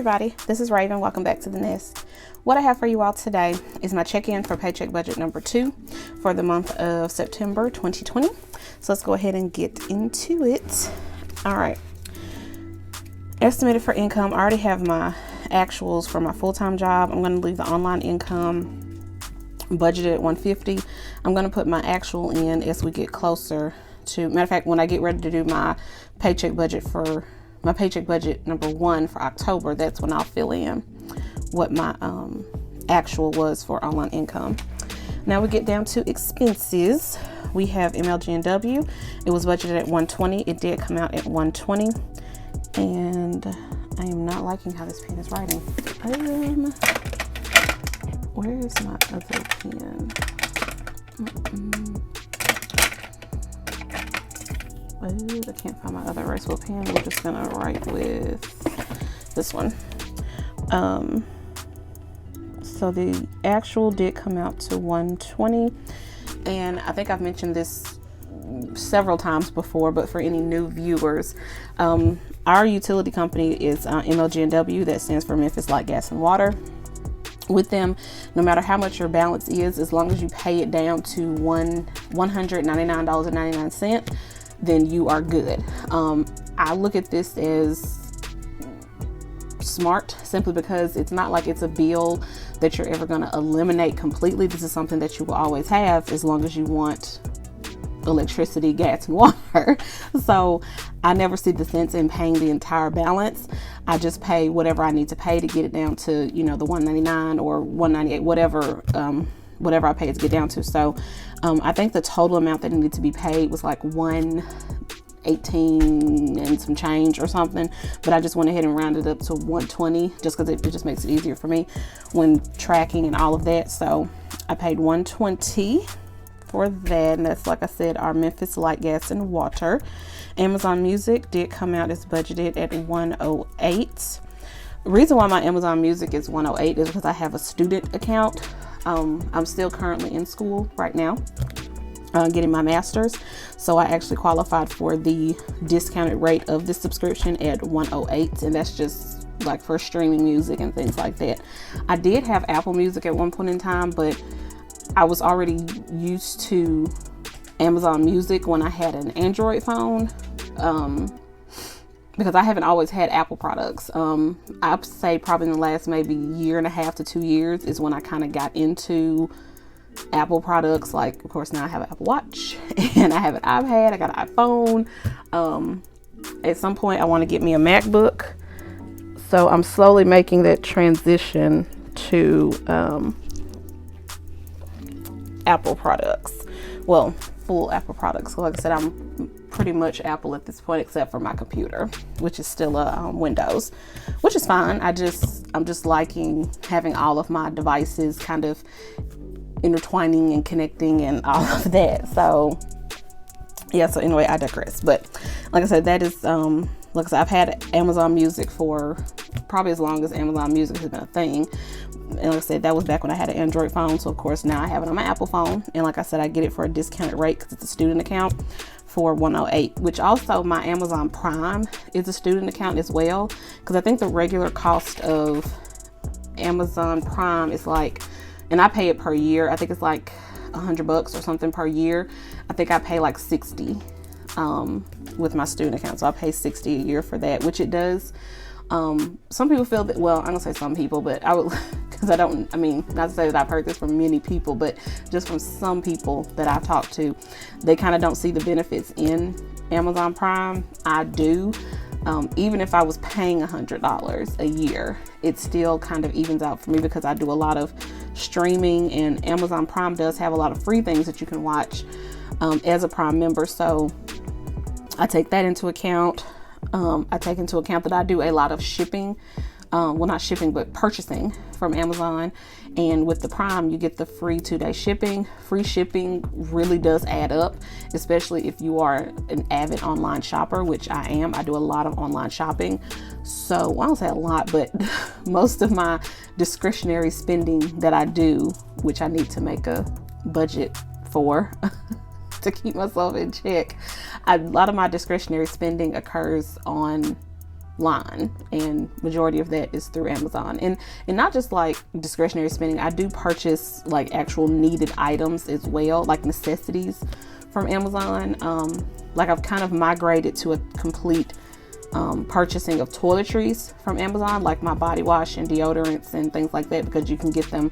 everybody, this is Raven. Welcome back to the Nest. What I have for you all today is my check-in for Paycheck budget number 2 for the month of September 2020. So let's go ahead and get into it. All right. Estimated for income. I already have my actuals for my full-time job. I'm going to leave the online income budgeted at $150. I'm going to put my actual in as we get closer to, matter of fact, when I get ready to do my paycheck budget number 1 for October, that's when I'll fill in what my actual was for online income. Now we get down to expenses. We have MLG&W. It was budgeted at $120. It did come out at $120, and I am not liking how this pen is writing. Where is my other pen? I can't find my other erasable pen. We're just gonna write with this one. So the actual did come out to $120, and I think I've mentioned this several times before, but for any new viewers, our utility company is MLG&W. That stands for Memphis Light, Gas, and Water. With them, no matter how much your balance is, as long as you pay it down to $199.99, then you are good. I look at this as smart simply because it's not like it's a bill that you're ever going to eliminate completely. This is something that you will always have as long as you want electricity, gas, and water. So I never see the sense in paying the entire balance. I just pay whatever I need to pay to get it down to, the $199 or $198, whatever I pay it to get down to. So I think the total amount that needed to be paid was like $118 and some change or something, but I just went ahead and rounded up to $120 just because it just makes it easier for me when tracking and all of that. So I paid $120 for that, and that's, like I said, our Memphis Light, Gas, and Water. Amazon Music did come out as budgeted at $108. The reason why my Amazon Music is $108 is because I have a student account. I'm still currently in school right now, getting my master's. So I actually qualified for the discounted rate of this subscription at $108, and that's just like for streaming music and things like that. I did have Apple Music at one point in time, but I was already used to Amazon Music when I had an Android phone, because I haven't always had Apple products. I'd say probably in the last maybe 1.5 to 2 years is when I kind of got into Apple products. Like, of course, now I have an Apple Watch and I have an iPad, I got an iPhone. At some point I want to get me a MacBook. So I'm slowly making that transition to Apple products. Well, full Apple products. Like I said, I'm pretty much Apple at this point, except for my computer, which is still a Windows, which is fine. I'm just liking having all of my devices kind of intertwining and connecting and all of that. So yeah, so anyway, I digress. But like I said, that is like I said, I've had Amazon Music for probably as long as Amazon Music has been a thing. And like I said, that was back when I had an Android phone. So of course now I have it on my Apple phone. And like I said, I get it for a discounted rate because it's a student account for $108, which also my Amazon Prime is a student account as well. Because I think the regular cost of Amazon Prime is like, and I pay it per year, I think it's like $100 or something per year. I think I pay like $60 with my student account. So I pay $60 a year for that, which it does. Some people feel that, well, I'm gonna say some people, but I would, because not to say that I've heard this from many people, but just from some people that I've talked to, they kind of don't see the benefits in Amazon Prime. I do. Even if I was paying $100 a year, it still kind of evens out for me because I do a lot of streaming, and Amazon Prime does have a lot of free things that you can watch as a Prime member. So I take that into account. I take into account that I do a lot of shipping, well, not shipping, but purchasing from Amazon. And with the Prime, you get the free 2-day shipping. Free shipping really does add up, especially if you are an avid online shopper, which I am. I do a lot of online shopping. So I don't say a lot, but most of my discretionary spending that I do, which I need to make a budget for to keep myself in check. A lot of my discretionary spending occurs on line, and majority of that is through Amazon. And not just like discretionary spending, I do purchase like actual needed items as well, like necessities from Amazon. Like I've kind of migrated to a complete purchasing of toiletries from Amazon, like my body wash and deodorants and things like that, because you can get them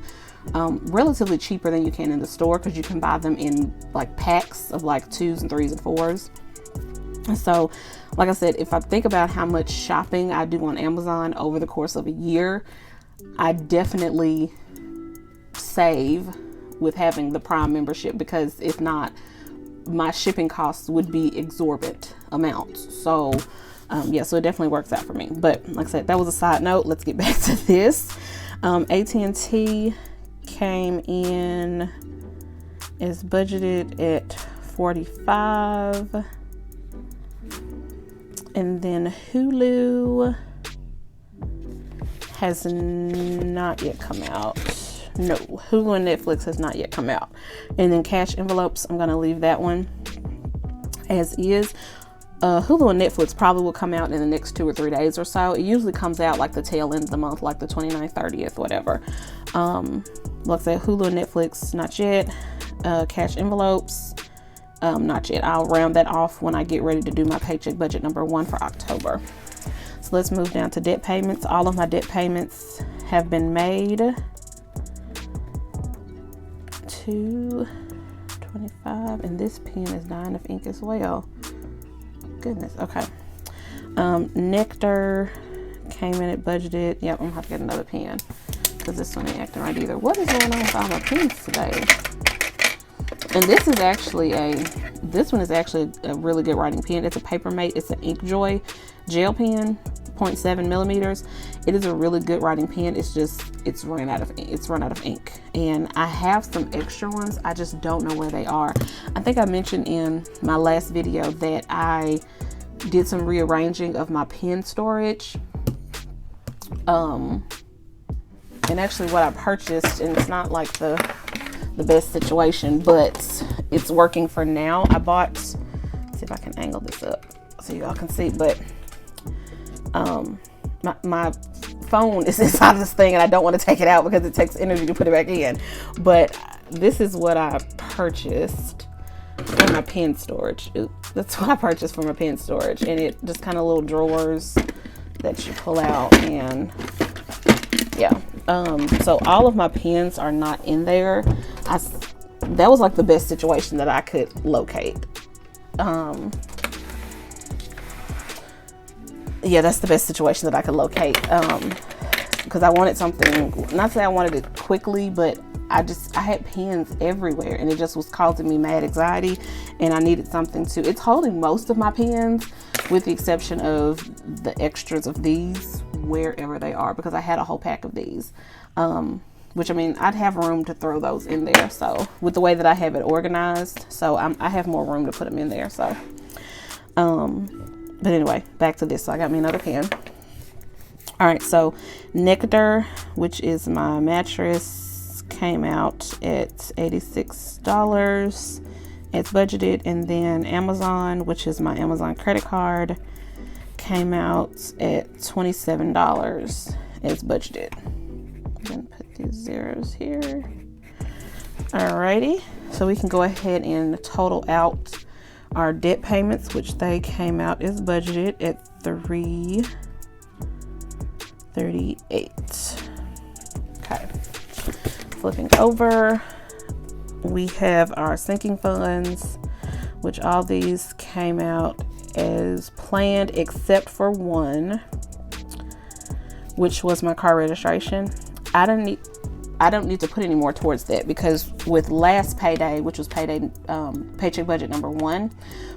relatively cheaper than you can in the store, because you can buy them in like packs of like 2s and 3s and 4s. And so, like I said, if I think about how much shopping I do on Amazon over the course of a year, I definitely save with having the Prime membership, because if not, my shipping costs would be exorbitant amounts. So yeah, so it definitely works out for me. But like I said, that was a side note. Let's get back to this. AT&T came in is budgeted at $45, and then Hulu has not yet come out. No, Hulu and Netflix has not yet come out. And then cash envelopes, I'm gonna leave that one as is. Hulu and Netflix probably will come out in the next 2 or 3 days or so. It usually comes out like the tail end of the month, like the 29th, 30th, whatever. Like I said, Hulu and Netflix, not yet. Cash envelopes, not yet. I'll round that off when I get ready to do my paycheck budget number 1 for October. So let's move down to debt payments. All of my debt payments have been made. $225, and this pen is dying of ink as well. Goodness. Okay. Nectar came in at budgeted. Yep, I'm gonna have to get another pen because this one ain't acting right either. What is going on with all my pens today? And this one is actually a really good writing pen. It's a Papermate. It's an Inkjoy gel pen, 0.7 millimeters. It is a really good writing pen. It's run out of ink, and I have some extra ones. I just don't know where they are. I think I mentioned in my last video that I did some rearranging of my pen storage. And actually what I purchased, and it's not like the best situation, but it's working for now. I bought, let's see if I can angle this up so y'all can see, but my phone is inside this thing and I don't want to take it out because it takes energy to put it back in. But this is what I purchased for my pen storage. That's what I purchased for my pen storage, and it just kind of little drawers that you pull out, and yeah. So all of my pens are not in there. That was like the best situation that I could locate. Yeah, that's the best situation that I could locate. Because I wanted something, not to say I wanted it quickly, but I had pens everywhere and it just was causing me mad anxiety, and I needed something to, it's holding most of my pens with the exception of the extras of these wherever they are, because I had a whole pack of these. Which, I mean, I'd have room to throw those in there. So with the way that I have it organized, so I have more room to put them in there. So, but anyway, back to this. So I got me another pen. All right. So Nectar, which is my mattress, came out at $86. It's budgeted. And then Amazon, which is my Amazon credit card, came out at $27. It's budgeted. I'm gonna put these zeros here. Alrighty, so we can go ahead and total out our debt payments, which they came out as budgeted at $338. Okay, flipping over, we have our sinking funds, which all these came out as planned except for one, which was my car registration. I don't need to put any more towards that, because with last payday, which was payday paycheck budget number 1,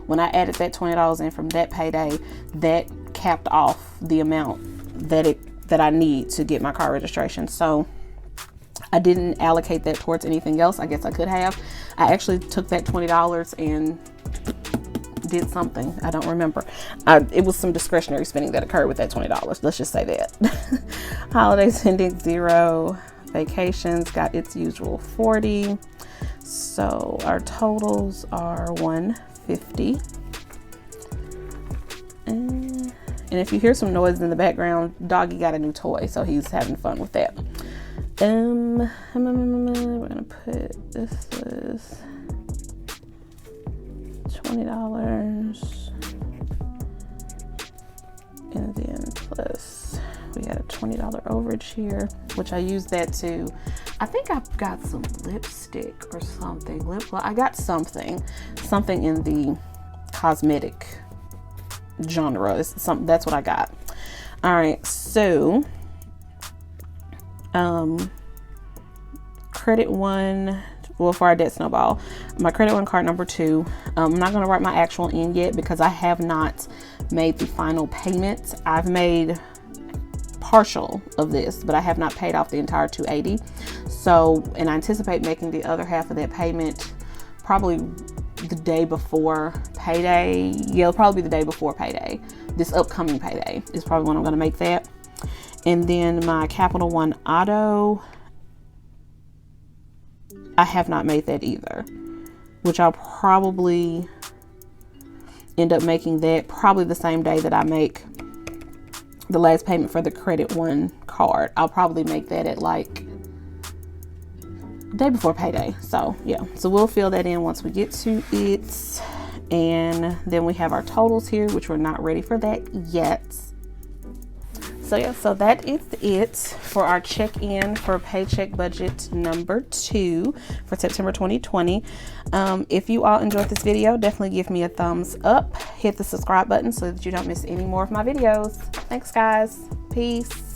when I added that $20 in from that payday, that capped off the amount that I need to get my car registration. So I didn't allocate that towards anything else. I guess I could have. I actually took that $20 and did something. I don't remember. It was some discretionary spending that occurred with that $20. Let's just say that. Holidays ending 0. Vacations got its usual 40. So our totals are $150. And And if you hear some noise in the background, doggy got a new toy, so he's having fun with that. We're gonna put, this is $20, and then plus we got a $20 overage here, which I use that to, I think I've got some lipstick or something, I got something in the cosmetic genre. That's what I got. All right, so credit one, well, for our debt snowball, my credit one card number 2. I'm not going to write my actual in yet because I have not made the final payment. I've made partial of this, but I have not paid off the entire $280. So, and I anticipate making the other half of that payment probably the day before payday. Yeah, it'll probably be the day before payday. This upcoming payday is probably when I'm going to make that. And then my Capital One Auto, I have not made that either, which I'll probably end up making that probably the same day that I make the last payment for the Credit One card. I'll probably make that at like day before payday. So yeah, so we'll fill that in once we get to it. And then we have our totals here, which we're not ready for that yet. So yeah, so that is it for our check-in for paycheck budget number 2 for September 2020. If you all enjoyed this video, definitely give me a thumbs up. Hit the subscribe button so that you don't miss any more of my videos. Thanks, guys. Peace.